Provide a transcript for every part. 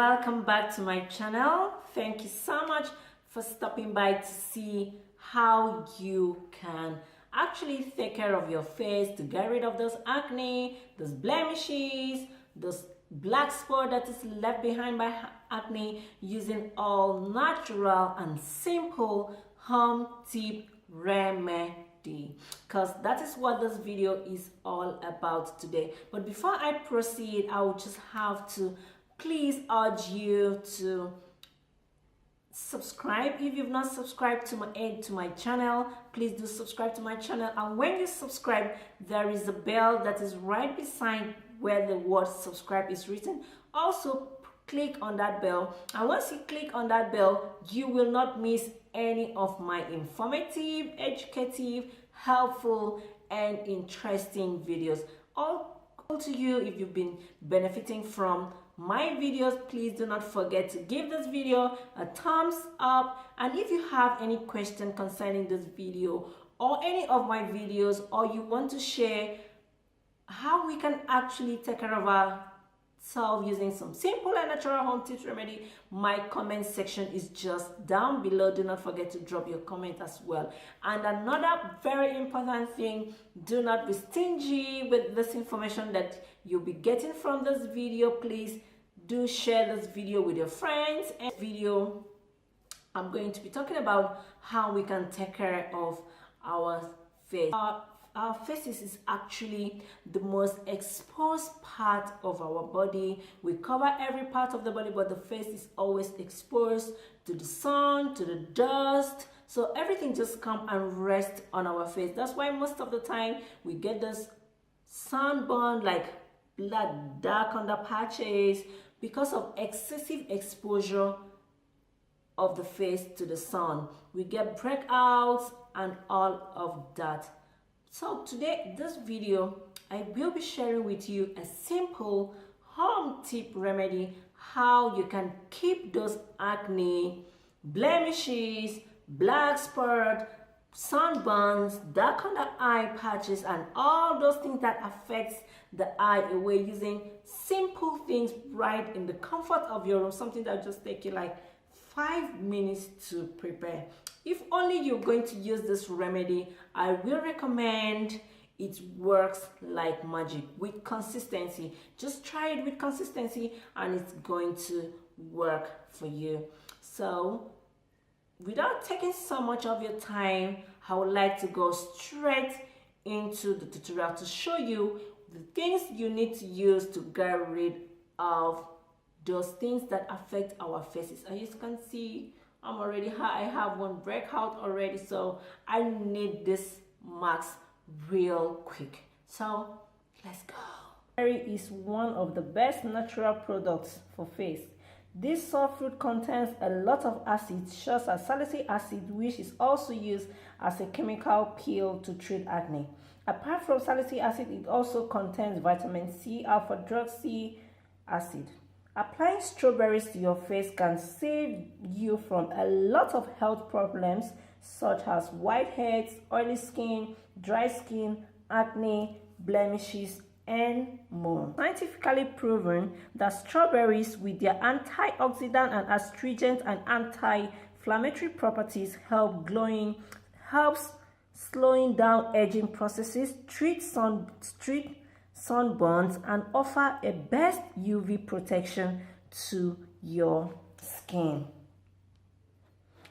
welcome back to my channel. Thank you so much for stopping by to see how you can actually take care of your face to get rid of those acne, those blemishes, those black spot that is left behind by acne, using all natural and simple home tip remedy, because that is what this video is all about today. But before I proceed, I would just have to please urge you to subscribe. If you've not subscribed to my channel, please do subscribe to my channel. And when you subscribe, there is a bell that is right beside where the word subscribe is written. Also click on that bell, and once you click on that bell, you will not miss any of my informative, educative, helpful and interesting videos. All to you. If you've been benefiting from my videos, please do not forget to give this video a thumbs up. And if you have any question concerning this video or any of my videos, or you want to share how we can actually take care of ourselves using some simple and natural home tips remedy, my comment section is just down below. Do not forget to drop your comment as well. And another very important thing, do not be stingy with this information that you'll be getting from this video. Please do share this video with your friends. And video, I'm going to be talking about how we can take care of our face. Our faces is actually the most exposed part of our body. We cover every part of the body, but the face is always exposed to the sun, to the dust. So everything just come and rest on our face. That's why most of the time we get this sunburn, like blood dark under patches, because of excessive exposure of the face to the sun. We get breakouts and all of that. So today, this video, I will be sharing with you a simple home tip remedy, how you can keep those acne, blemishes, black spot, sunburns, dark under eye patches, and all those things that affects the eye away, using simple things right in the comfort of your room, something that just take you like 5 minutes to prepare. If only you're going to use this remedy, I will recommend. It works like magic with consistency. Just try it with consistency and it's going to work for you. So without taking so much of your time, I would like to go straight into the tutorial to show you the things you need to use to get rid of those things that affect our faces. As you can see, I have one breakout already, so I need this mask real quick. So let's go. Berry is one of the best natural products for face. This sour fruit contains a lot of acids, such as salicylic acid, which is also used as a chemical peel to treat acne. Apart from salicylic acid, it also contains vitamin C, alpha-hydroxy acid. Applying strawberries to your face can save you from a lot of health problems such as whiteheads, oily skin, dry skin, acne, blemishes, and more. Scientifically proven that strawberries, with their antioxidant and astringent and anti-inflammatory properties, helps slowing down aging processes, treat sunburns, and offer a best UV protection to your skin.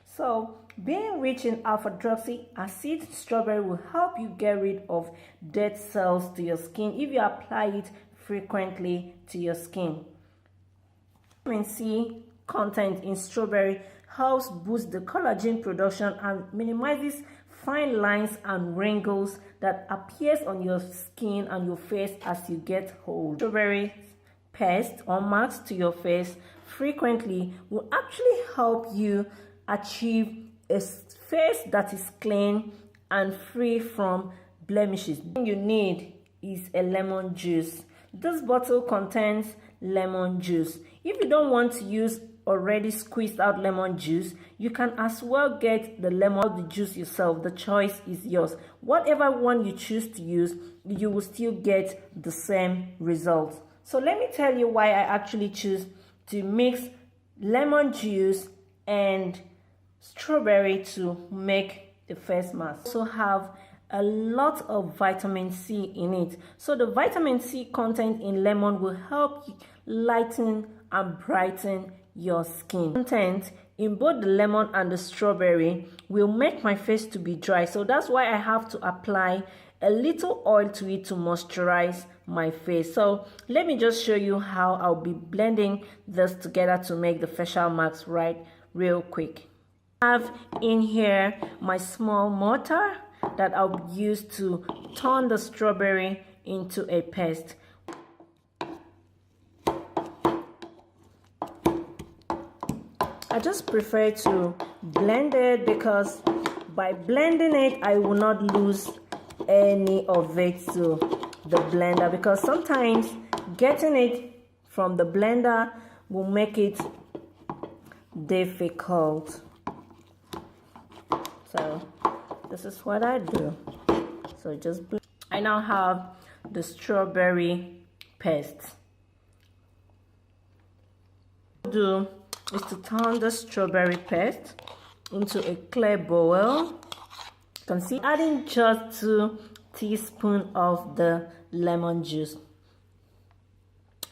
So being rich in alpha-hydroxy acid, strawberry will help you get rid of dead cells to your skin if you apply it frequently to your skin. Vitamin C content in strawberry helps boost the collagen production and minimizes fine lines and wrinkles that appears on your skin and your face as you get old. Strawberry paste or marks to your face frequently will actually help you achieve a face that is clean and free from blemishes. What you need is a lemon juice. This bottle contains lemon juice. If you don't want to use already squeezed out lemon juice, you can as well get the juice yourself. The choice is yours. Whatever one you choose to use, you will still get the same result. So let me tell you why I actually choose to mix lemon juice and strawberry to make the face mask. Also have a lot of vitamin C in it. So the vitamin C content in lemon will help you lighten and brighten your skin. Content in both the lemon and the strawberry will make my face to be dry. So that's why I have to apply a little oil to it to moisturize my face. So let me just show you how I'll be blending this together to make the facial mask real quick. I have in here my small mortar that I'll use to turn the strawberry into a paste. I just prefer to blend it because by blending it I will not lose any of it to the blender, because sometimes getting it from the blender will make it difficult. So this is what I do. So just blend. I now have the strawberry paste. What I do is to turn the strawberry paste into a clear bowl. You can see adding just 2 teaspoons of the lemon juice.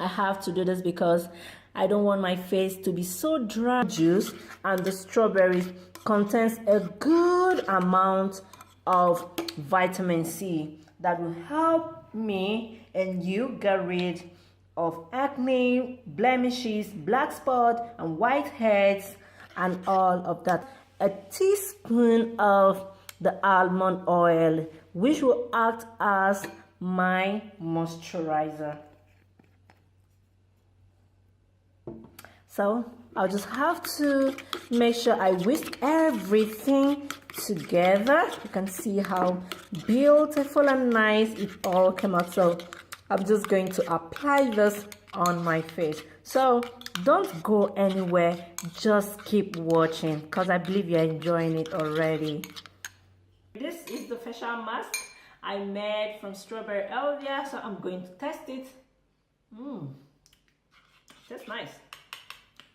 I have to do this because I don't want my face to be so dry. Juice and the strawberries contains a good amount of vitamin C that will help me and you get rid of acne, blemishes, black spots, and whiteheads, and all of that. A teaspoon of the almond oil, which will act as my moisturizer. So I'll just have to make sure I whisk everything together. You can see how beautiful and nice it all came out. So I'm just going to apply this on my face. So don't go anywhere, just keep watching because I believe you're enjoying it already. This is the facial mask I made from strawberry earlier, so I'm going to test it. That's nice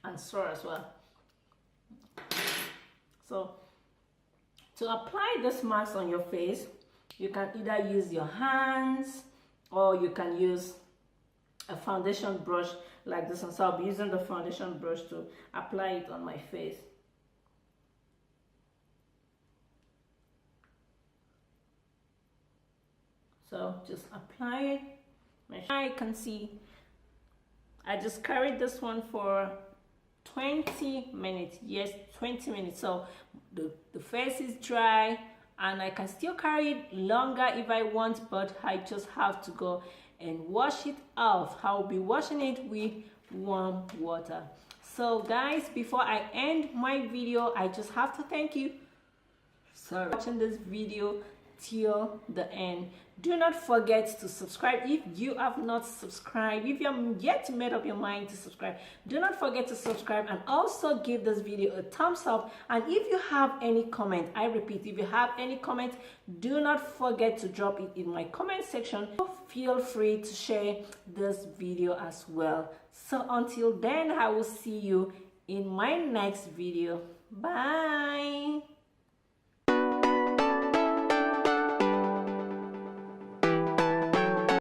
and soar as well. So to apply this mask on your face, you can either use your hands or you can use a foundation brush like this one. So I'll be using the foundation brush to apply it on my face. So just apply it. I can see I just carried this one for 20 minutes. Yes, 20 minutes. So the face is dry and I can still carry it longer if I want, but I just have to go and wash it off. I'll be washing it with warm water. So guys, before I end my video, I just have to thank you for watching this video till the end. Do not forget to subscribe if you have not subscribed. If you have yet made up your mind to subscribe, do not forget to subscribe and also give this video a thumbs up. And if you have any comment, I repeat, if you have any comment, do not forget to drop it in my comment section. Feel free to share this video as well. So until then, I will see you in my next video. Bye.